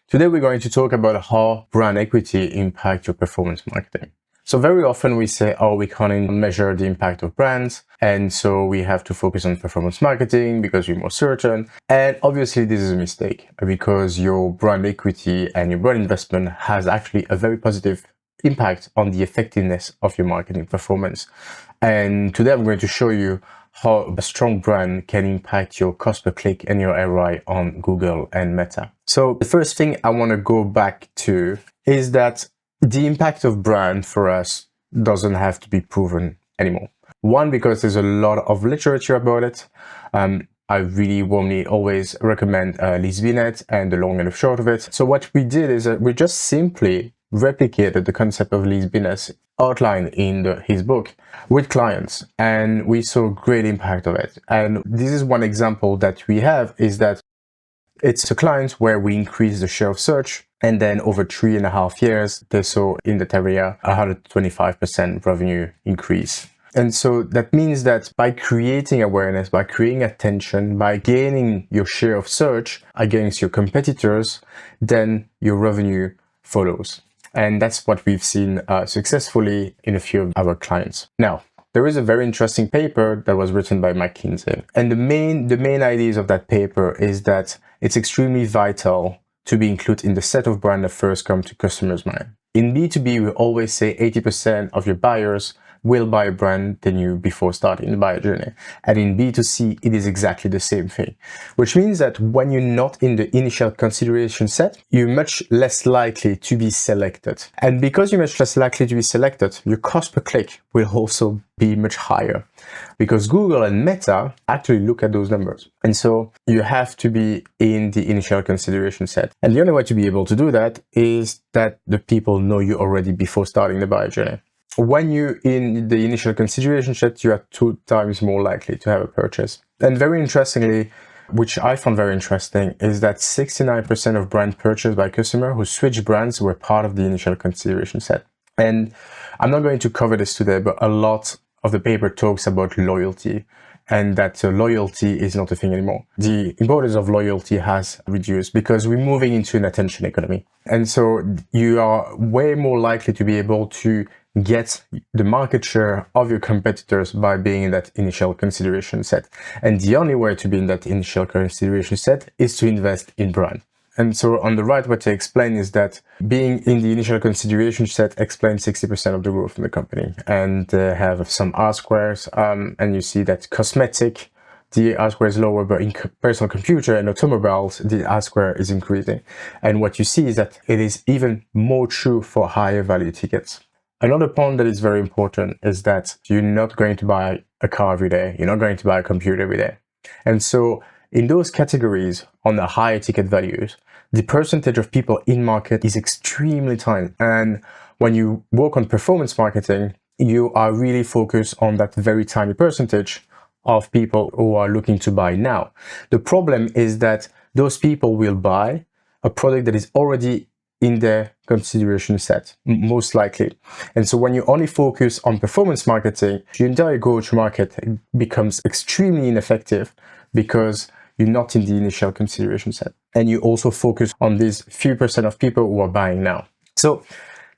Today we're going to talk about how brand equity impacts your performance marketing. So very often we say, oh, we can't measure the impact of brands, and so we have to focus on performance marketing because we're more certain. And obviously this is a mistake because your brand equity and your brand investment has actually a very positive impact on the effectiveness of your marketing performance. And today I'm going to show you how a strong brand can impact your cost per click and your ROI on Google and Meta. So the first thing I want to go back to is that the impact of brand for us doesn't have to be proven anymore. One, because there's a lot of literature about it. I really warmly always recommend Liz Binet and the long and the short of it. So what we did is that we just simply replicated the concept of Liz Binet's outline in his book with clients, and we saw great impact of it. And this is one example that we have, is that it's a client where we increased the share of search, and then over 3.5 years they saw in that area 125% revenue increase. And so that means that by creating awareness, by creating attention, by gaining your share of search against your competitors, then your revenue follows. And that's what we've seen successfully in a few of our clients. Now, there is a very interesting paper that was written by McKinsey. And the main ideas of that paper is that it's extremely vital to be included in the set of brands that first come to customers' mind. In B2B, we always say 80% of your buyers will buy a brand than you before starting the buyer journey. And in B2C, it is exactly the same thing, which means that when you're not in the initial consideration set, you're much less likely to be selected. And because you're much less likely to be selected, your cost per click will also be much higher, because Google and Meta actually look at those numbers. And so you have to be in the initial consideration set. And the only way to be able to do that is that the people know you already before starting the buyer journey. When you're in the initial consideration set, you are 2 times more likely to have a purchase. And very interestingly, which I found very interesting, is that 69% of brand purchased by customers who switch brands were part of the initial consideration set. And I'm not going to cover this today, but a lot of the paper talks about loyalty, and that loyalty is not a thing anymore. The importance of loyalty has reduced because we're moving into an attention economy. And so you are way more likely to be able to get the market share of your competitors by being in that initial consideration set. And the only way to be in that initial consideration set is to invest in brand. And so on the right, what I explain is that being in the initial consideration set explains 60% of the growth in the company. And have some R-squares, and you see that cosmetic, the R-square is lower, but in personal computer and automobiles, the R-square is increasing. And what you see is that it is even more true for higher value tickets. Another point that is very important is that you're not going to buy a car every day. You're not going to buy a computer every day. And so in those categories on the higher ticket values, the percentage of people in market is extremely tiny. And when you work on performance marketing, you are really focused on that very tiny percentage of people who are looking to buy now. The problem is that those people will buy a product that is already in their consideration set, most likely. And so when you only focus on performance marketing, your entire go-to-market becomes extremely ineffective because you're not in the initial consideration set. And you also focus on these few percent of people who are buying now. So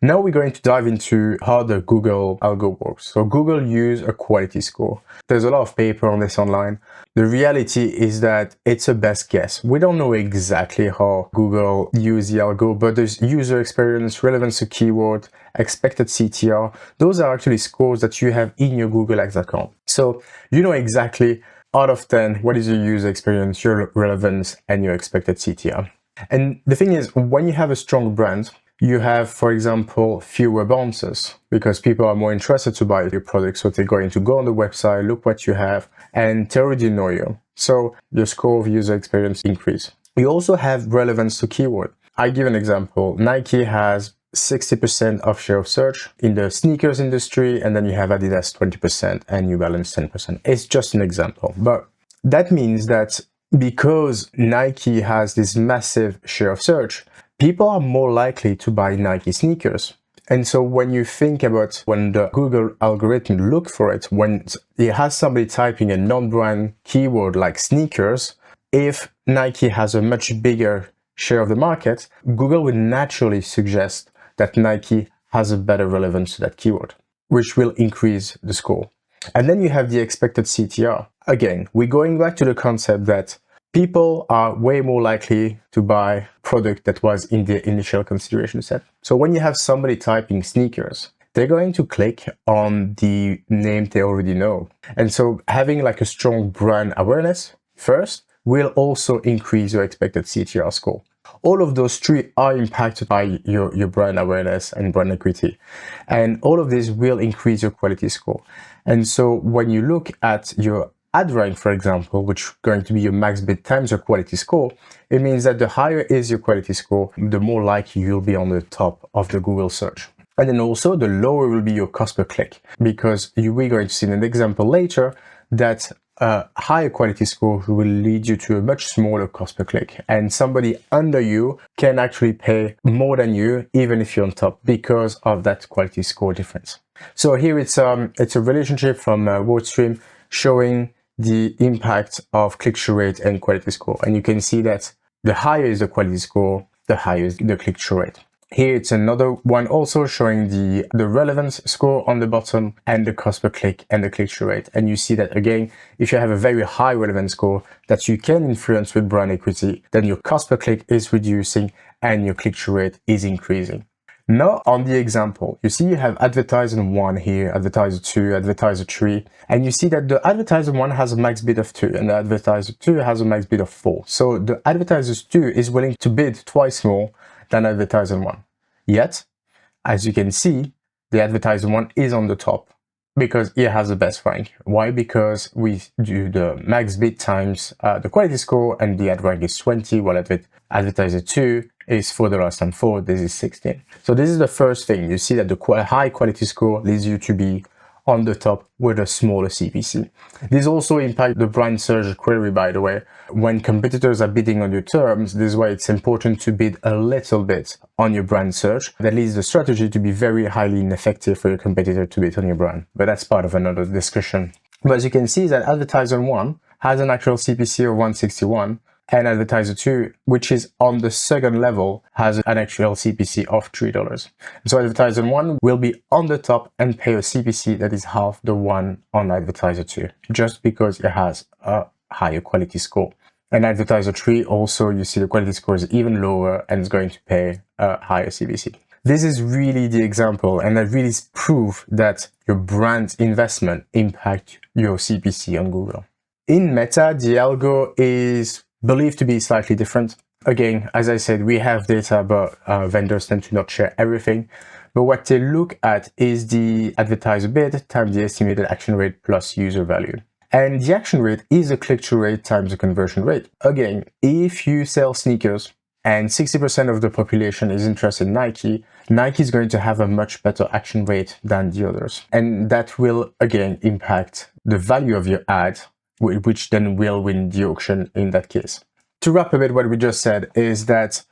now we're going to dive into how the Google algo works. So Google use a quality score. There's a lot of paper on this online. The reality is that it's a best guess. We don't know exactly how Google use the algo, but there's user experience, relevance to keyword, expected CTR. Those are actually scores that you have in your Google Ads account. So you know exactly out of 10, what is your user experience, your relevance, and your expected CTR. And the thing is, when you have a strong brand, you have, for example, fewer bounces because people are more interested to buy your product. So they're going to go on the website, look what you have, and they already know you. So the score of user experience increase. You also have relevance to keyword. I give an example. Nike has 60% of share of search in the sneakers industry, and then you have Adidas 20% and New Balance 10%. It's just an example. But that means that because Nike has this massive share of search, people are more likely to buy Nike sneakers. And so when you think about when the Google algorithm look for it, when it has somebody typing a non-brand keyword like sneakers, if Nike has a much bigger share of the market, Google will naturally suggest that Nike has a better relevance to that keyword, which will increase the score. And then you have the expected CTR. Again, we're going back to the concept that people are way more likely to buy product that was in the initial consideration set. So when you have somebody typing sneakers, they're going to click on the name they already know. And so having like a strong brand awareness first will also increase your expected CTR score. All of those three are impacted by your brand awareness and brand equity. And all of this will increase your quality score. And so when you look at your ad rank, for example, which is going to be your max bid times your quality score, it means that the higher is your quality score, the more likely you'll be on the top of the Google search. And then also the lower will be your cost per click, because we're going to see in an example later that a higher quality score will lead you to a much smaller cost per click, and somebody under you can actually pay more than you even if you're on top because of that quality score difference. So here it's a relationship from Downstream showing the impact of click-through rate and quality score, and you can see that the higher is the quality score, the higher is the click-through rate. Here it's another one also showing the relevance score on the bottom and the cost per click and the click-through rate. And you see that again, if you have a very high relevance score that you can influence with brand equity, then your cost per click is reducing and your click-through rate is increasing. Now on the example, you see you have advertiser 1 here, advertiser 2, advertiser 3, and you see that the advertiser 1 has a max bid of 2 and the advertiser 2 has a max bid of 4. So the advertiser 2 is willing to bid twice more than advertiser 1. Yet, as you can see, the advertiser 1 is on the top because it has the best rank. Why? Because we do the max bid times the quality score, and the ad rank is 20, while advertiser 2 is $4 and 4, this is 16. So this is the first thing. You see that the high quality score leads you to be on the top with a smaller CPC. This also impacts the brand search query, by the way. When competitors are bidding on your terms, this is why it's important to bid a little bit on your brand search. That leads the strategy to be very highly ineffective for your competitor to bid on your brand. But that's part of another discussion. But as you can see, that advertiser 1 has an actual CPC of 161, and advertiser 2, which is on the second level, has an actual CPC of $3. So advertiser 1 will be on the top and pay a CPC that is half the one on advertiser 2, just because it has a higher quality score. And advertiser 3 also, you see the quality score is even lower and is going to pay a higher CPC. This is really the example, and that really proves that your brand investment impacts your CPC on Google. In Meta, the algo is believed to be slightly different. Again, as I said, we have data, but vendors tend to not share everything. But what they look at is the advertiser bid times the estimated action rate plus user value. And the action rate is a click-through rate times the conversion rate. Again, if you sell sneakers and 60% of the population is interested in Nike, Nike is going to have a much better action rate than the others. And that will, again, impact the value of your ad, which then will win the auction in that case. To wrap a bit what we just said is that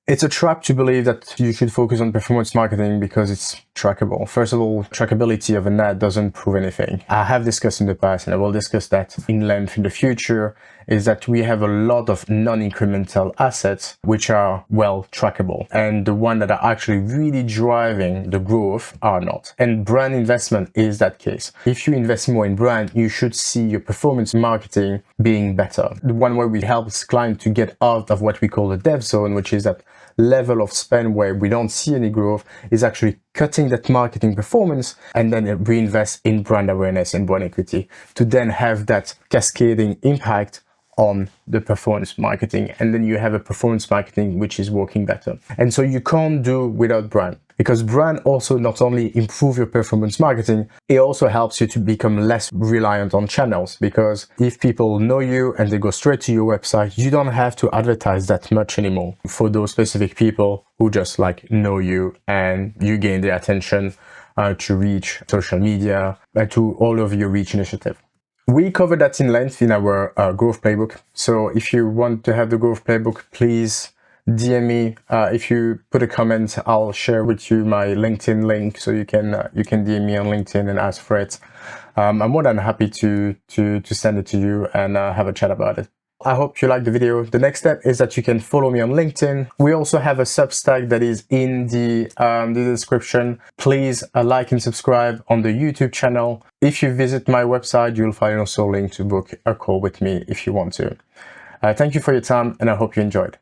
it's a trap to believe that you should focus on performance marketing because it's trackable. First of all, trackability of an ad doesn't prove anything. I have discussed in the past, and I will discuss that in length in the future, is that we have a lot of non-incremental assets which are well trackable, and the ones that are actually really driving the growth are not. And brand investment is that case. If you invest more in brand, you should see your performance marketing being better. The one way we help clients to get out of what we call the dev zone, which is that level of spend where we don't see any growth, is actually cutting that marketing performance and then reinvest in brand awareness and brand equity to then have that cascading impact on the performance marketing. And then you have a performance marketing which is working better. And so you can't do without brand, because brand also not only improve your performance marketing, it also helps you to become less reliant on channels, because if people know you and they go straight to your website, you don't have to advertise that much anymore for those specific people who just like know you, and you gain their attention to reach social media, to all of your reach initiative. We covered that in length in our growth playbook. So if you want to have the growth playbook, please DM me. If you put a comment, I'll share with you my LinkedIn link, so you can DM me on LinkedIn and ask for it. I'm more than happy to send it to you and have a chat about it. I hope you liked the video. The next step is that you can follow me on LinkedIn. We also have a Substack that is in the description. Please like and subscribe on the YouTube channel. If you visit my website, you'll find also a link to book a call with me if you want to. Thank you for your time, and I hope you enjoyed.